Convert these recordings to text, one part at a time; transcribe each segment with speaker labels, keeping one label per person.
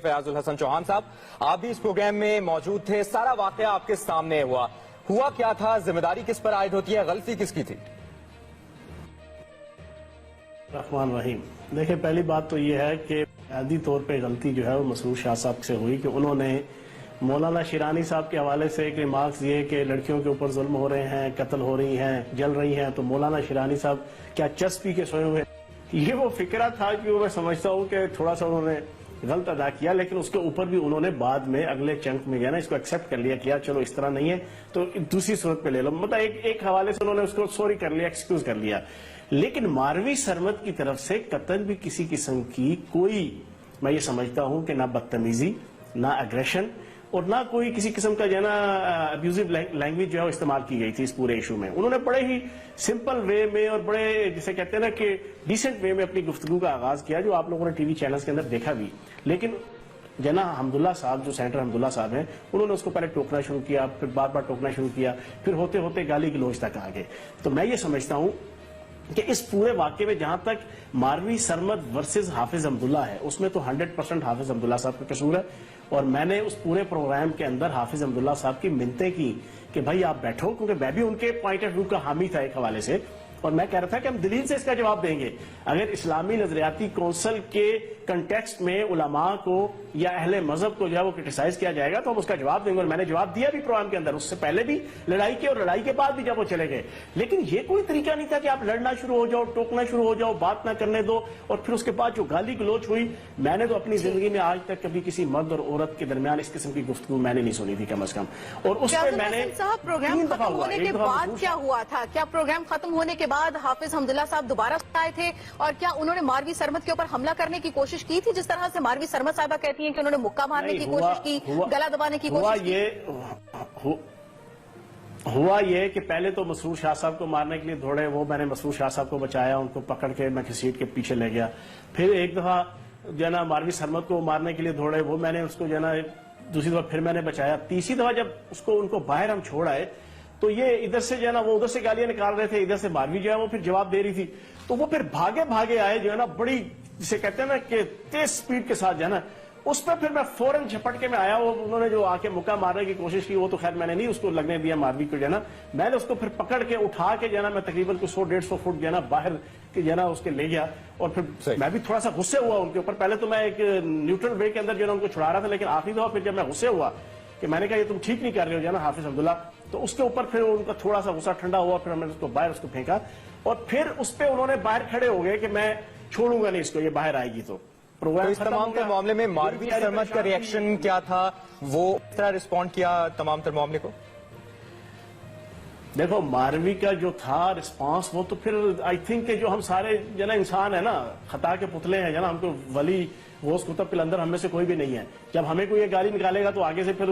Speaker 1: فیاض الحسن چوہان صاحب، آپ بھی اس پروگرام میں موجود تھے، سارا واقعہ آپ کے سامنے ہوا کیا تھا؟ ذمہ داری کس پر عائد ہوتی ہے؟ غلطی کس کی تھی؟
Speaker 2: رحمان رحیم، دیکھیں پہلی بات تو یہ ہے کہ بنیادی طور پہ غلطی جو ہے وہ مسرور شاہ صاحب سے ہوئی کہ انہوں نے مولانا شیرانی صاحب کے حوالے سے ایک ریمارکس یہ کہ لڑکیوں کے اوپر ظلم ہو رہے ہیں، قتل ہو رہی ہیں، جل رہی ہیں، تو مولانا شیرانی صاحب کیا چس پی کے سوئے ہوئے؟ یہ وہ فکرہ تھا کہ میں سمجھتا ہوں کہ تھوڑا سا انہوں نے غلط ادا کیا، لیکن اس کے اوپر بھی انہوں نے بعد میں اگلے چنک میں گیا نا اس کو ایکسپٹ کر لیا کہ چلو اس طرح نہیں ہے تو دوسری صورت پہ لے لو، مطلب ایک حوالے سے انہوں نے اس کو سوری کر لیا، ایکسکیوز کر لیا۔ لیکن ماروی سرمد کی طرف سے قطعاً بھی کسی قسم کی کوئی، میں یہ سمجھتا ہوں کہ نہ بدتمیزی، نہ اگریشن اور نہ کوئی کسی قسم کا جو ہے نا ابیوزو لینگویج جو ہے وہ استعمال کی گئی تھی اس پورے ایشو میں۔ انہوں نے بڑے ہی سمپل وے میں اور بڑے جسے کہتے ہیں نا کہ ڈیسنٹ وے میں اپنی گفتگو کا آغاز کیا، جو آپ لوگوں نے ٹی وی چینلز کے اندر دیکھا بھی۔ لیکن جناب حمداللہ صاحب جو سینٹر حمداللہ صاحب ہیں، انہوں نے اس کو پہلے ٹوکنا شروع کیا، پھر بار بار ٹوکنا شروع کیا، پھر ہوتے ہوتے گالی گلوچ تک آ گئے۔ تو میں یہ سمجھتا ہوں کہ اس پورے واقعے میں جہاں تک ماروی سرمد ورسز حافظ حمداللہ ہے، اس میں تو 100% حافظ حمداللہ صاحب کا قصور ہے، اور میں نے اس پورے پروگرام کے اندر حافظ حمداللہ صاحب کی منتیں کی کہ بھائی آپ بیٹھو، کیونکہ میں بھی ان کے پوائنٹ آف ویو کا حامی تھا ایک حوالے سے، اور میں کہہ رہا تھا کہ ہم دلیل سے اس کا جواب دیں گے۔ اگر اسلامی نظریاتی کونسل کے کنٹیکسٹ میں علماء کو یا اہل مذہب کو جو ہے وہ کرٹیسائز کیا جائے گا تو ہم اس کا جواب دیں گے، اور میں نے جواب دیا بھی پروگرام کے اندر، اس سے پہلے بھی لڑائی کی اور لڑائی کے بعد بھی جب وہ چلے گئے۔ لیکن یہ کوئی طریقہ نہیں تھا کہ آپ لڑنا شروع ہو جاؤ، ٹوکنا شروع ہو جاؤ، بات نہ کرنے دو، اور پھر اس کے بعد جو گالی گلوچ ہوئی، میں نے تو اپنی زندگی میں آج تک کبھی کسی مرد اور عورت کے درمیان اس قسم کی گفتگو میں نے نہیں سنی تھی کم از کم۔ اور اس پہ میں نے
Speaker 3: پروگرام ختم ہونے کے بعد کیا ہوا تھا؟ کیا پروگرام ختم ہونے کے بعد حافظ حمداللہ صاحب دوبارہ آئے تھے اور کیا انہوں نے ماروی سرمد کے اوپر حملہ کرنے کی کوشش کی تھی، جس طرح سے ماروی سرمد صاحبہ کہتی ہیں کہ انہوں نے مکہ مارنے کی کوشش کی، گلا دبانے کی کوشش کی؟
Speaker 2: ہوا یہ کہ پہلے تو مسرور شاہ صاحب کو مارنے کے لیے دوڑے، وہ میں نے مسرور شاہ صاحب کو بچایا، ان کو پکڑ کے میں سیٹ کے پیچھے لے گیا۔ پھر ایک دفعہ جو ہے نا ماروی سرمد کو مارنے کے لیے دوڑے، وہ میں نے اس کو جو ہے نا دوسری دفعہ پھر میں نے بچایا۔ تیسری دفعہ جب ان کو باہر ہم چھوڑ آئے تو یہ ادھر سے جو ہے نا وہ ادھر سے گالیاں نکال رہے تھے، ادھر سے ماروی جو ہے وہ پھر جواب دے رہی تھی، تو وہ پھر بھاگے آئے جو ہے نا بڑی جسے کہتے ہیں نا کہ تیز سپیڈ کے ساتھ جو ہے نا، اس پہ پھر میں فوراً جھپٹ کے میں آیا۔ وہ انہوں نے جو آ کے مکہ مارنے کی کوشش کی وہ تو خیر میں نے نہیں اس کو لگنے دیا ماروی کو جو ہے نا، میں نے اس کو پھر پکڑ کے اٹھا کے جو ہے نا میں تقریباً 100-150 فٹ جو ہے نا باہر جو ہے نا اس کے لے گیا، اور پھر میں بھی تھوڑا سا غصے ہوا ان کے اوپر۔ پہلے تو میں ایک نیوٹرل وے کے اندر جو ہے نا ان کو چھڑا رہا تھا، لیکن آخری دفعہ پھر جب میں غصے ہوا کہ میں نے کہا یہ تم ٹھیک نہیں کر رہے ہو جو ہے نا حافظ حمداللہ، تو اس کے اوپر پھر ان کا تھوڑا سا غصہ ٹھنڈا ہوا، پھر ہم نے اس کو باہر اس کو پھینکا، اور پھر اس پہ انہوں نے باہر کھڑے ہو گئے کہ میں چھوڑوں گا نہیں اس کو، یہ باہر آئے گی تو
Speaker 1: اس تمام تر معاملے میں ماروی سرمد کا ری ایکشن کیا تھا؟ وہ اس طرح رسپونڈ کیا تمام تر معاملے کو؟
Speaker 2: دیکھو ماروی کا جو تھا رسپانس، وہ تو پھر آئی تھنک کہ جو ہم سارے جو نا انسان ہیں نا، خطا کے پتلے ہیں جو نا، ہم کو ولی غوث کتب قلندر ہم میں سے کوئی بھی نہیں ہے۔ جب ہمیں کوئی یہ گالی نکالے گا تو آگے سے پھر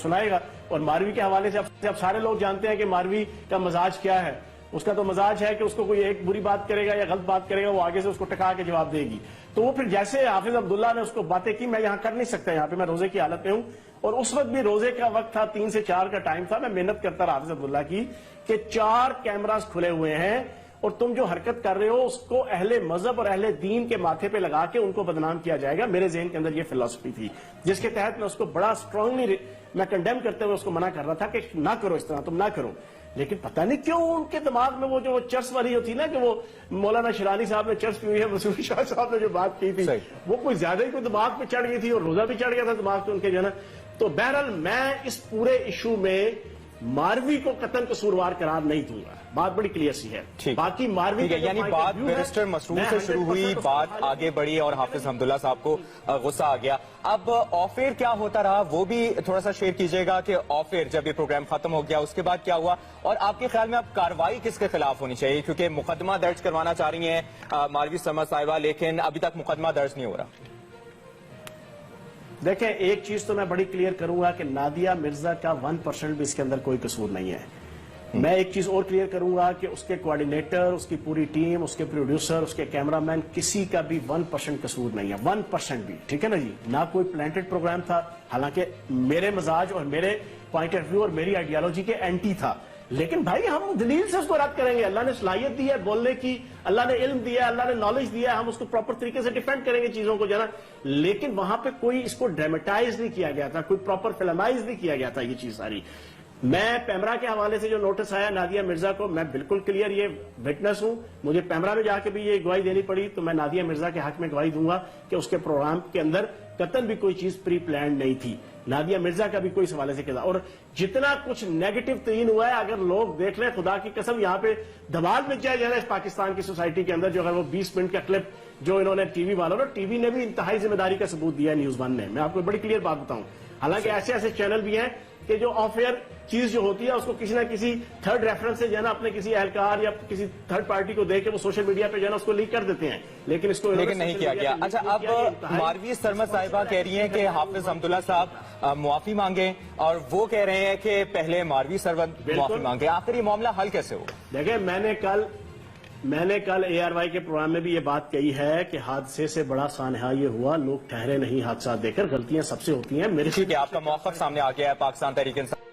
Speaker 2: سنائے گا، اور ماروی کے حوالے سے اب سارے لوگ جانتے ہیں کہ ماروی کا مزاج کیا ہے۔ اس کا تو مزاج ہے کہ اس کو کوئی ایک بری بات کرے گا یا غلط بات کرے گا، وہ آگے سے اس کو ٹکا کے جواب دے گی۔ تو وہ پھر جیسے حافظ عبداللہ نے اس کو باتیں کی، میں یہاں کر نہیں سکتا، یہاں پہ میں روزے کی حالت میں ہوں، اور اس وقت بھی روزے کا وقت تھا، 3 سے 4 کا ٹائم تھا، میں محنت کرتا رہا حافظ عبداللہ کی کہ 4 کیمراز کھلے ہوئے ہیں، اور تم جو حرکت کر رہے ہو اس کو اہل مذہب اور اہل دین کے ماتھے پہ لگا کے ان کو بدنام کیا جائے گا۔ میرے ذہن کے اندر یہ فلسفی تھی، جس کے تحت میں اس کو بڑا اسٹرانگلی میں کنڈیم کرتے ہوئے اس کو منع کر رہا تھا کہ نہ کرو اس طرح، تم نہ کرو۔ لیکن پتہ نہیں کیوں ان کے دماغ میں وہ جو چرس والی ہوتی نا کہ وہ مولانا شیرانی صاحب نے چرس پی ہوئی ہے، مسرور شاہ صاحب نے جو بات کی تھی وہ کوئی زیادہ ہی کوئی دماغ پہ چڑھ گئی تھی، اور روزہ بھی چڑھ گیا تھا دماغ پہ ان کے جو ہے نا۔ تو بہرحال میں اس پورے ایشو میں ماروی کو قطعاً قصوروار قرار نہیں دوں گا، بات بڑی کلیئر سی ہے۔ باقی ماروی
Speaker 1: یعنی بات بیرسٹر مسرور سے شروع ہوئی، بات آگے بڑھی اور حافظ حمداللہ صاحب کو غصہ آ گیا۔ اب آف ایئر کیا ہوتا رہا وہ بھی تھوڑا سا شیئر کیجئے گا کہ آف ایئر جب یہ پروگرام ختم ہو گیا اس کے بعد کیا ہوا، اور آپ کے خیال میں اب کارروائی کس کے خلاف ہونی چاہیے؟ کیونکہ مقدمہ درج کروانا چاہ رہی ہیں ماروی سرمد صاحبہ، لیکن ابھی تک مقدمہ درج نہیں ہو رہا۔
Speaker 2: دیکھیں ایک چیز تو میں بڑی کلیئر کروں گا کہ نادیہ مرزا کا 1% بھی اس کے اندر کوئی قصور نہیں ہے۔ میں ایک چیز اور کلیئر کروں گا کہ اس کے کوارڈینیٹر، اس کی پوری ٹیم، اس کے پروڈیوسر، اس کے کیمرامین، کسی کا بھی 1% قصور نہیں ہے، 1% بھی، ٹھیک ہے نا جی۔ نہ کوئی پلانٹڈ پروگرام تھا، حالانکہ میرے مزاج اور میرے پوائنٹ آف ویو اور میری آئیڈیالوجی کے اینٹی تھا، لیکن بھائی ہم دلیل سے اس کو رد کریں گے. اللہ نے صلاحیت دی ہے بولنے کی, اللہ نے علم دیا ہے, اللہ نے نالج دیا ہے, ہم اس کو پراپر طریقے سے ڈیفینڈ کریں گے چیزوں کو جو ہے نا. لیکن وہاں پہ کوئی اس کو ڈرامٹائز نہیں کیا گیا تھا, کوئی پراپر فلمائز نہیں کیا گیا تھا یہ چیز ساری. میں پیمرا کے حوالے سے جو نوٹس آیا نادیہ مرزا کو, میں بالکل کلیئر یہ وٹنس ہوں, مجھے پیمرا میں جا کے بھی یہ گواہی دینی پڑی, تو میں نادیہ مرزا کے حق میں گواہی دوں گا کہ اس کے پروگرام کے اندر قطعاً بھی کوئی چیز پری پلانڈ نہیں تھی. نادیہ مرزا کا بھی کوئی اس حوالے سے کیا, اور جتنا کچھ نیگیٹو ترین ہوا ہے اگر لوگ دیکھ لیں, خدا کی قسم یہاں پہ دھمال مچ جائے جو ہے اس پاکستان کی سوسائٹی کے اندر. جو اگر وہ 20 منٹ کا کلپ جو انہوں نے ٹی وی والوں نے, ٹی وی نے بھی انتہائی ذمہ داری کا ثبوت دیا ہے نیوز ون نے. میں آپ کو بڑی کلیئر بات بتاؤں, حالانکہ ایسے ایسے چینل بھی ہیں کہ جو آف ایئر چیز جو ہوتی ہے اس کو کسی نہ کسی تھرڈ ریفرنس سے جو ہے نا اپنے کسی اہلکار یا کسی تھرڈ پارٹی کو دے کے وہ سوشل میڈیا پہ جو ہے نا اس کو لیک کر دیتے ہیں, لیکن اس کو
Speaker 1: نہیں کیا گیا. اچھا, اب ماروی سرمد صاحبہ کہہ رہی ہیں کہ حافظ حمداللہ صاحب معافی مانگیں, اور وہ کہہ رہے ہیں کہ پہلے ماروی سرمد معافی مانگیں. آخر یہ معاملہ حل کیسے ہو؟
Speaker 2: دیکھیں, میں نے کل اے آر وائی کے پروگرام میں بھی یہ بات کہی ہے کہ حادثے سے بڑا سانحہ یہ ہوا, لوگ ٹھہرے نہیں حادثات دیکھ کر, غلطیاں سب سے ہوتی ہیں.
Speaker 1: ٹھیک ہے, آپ کا موقف سامنے آ گیا ہے. پاکستان تحریک انصاف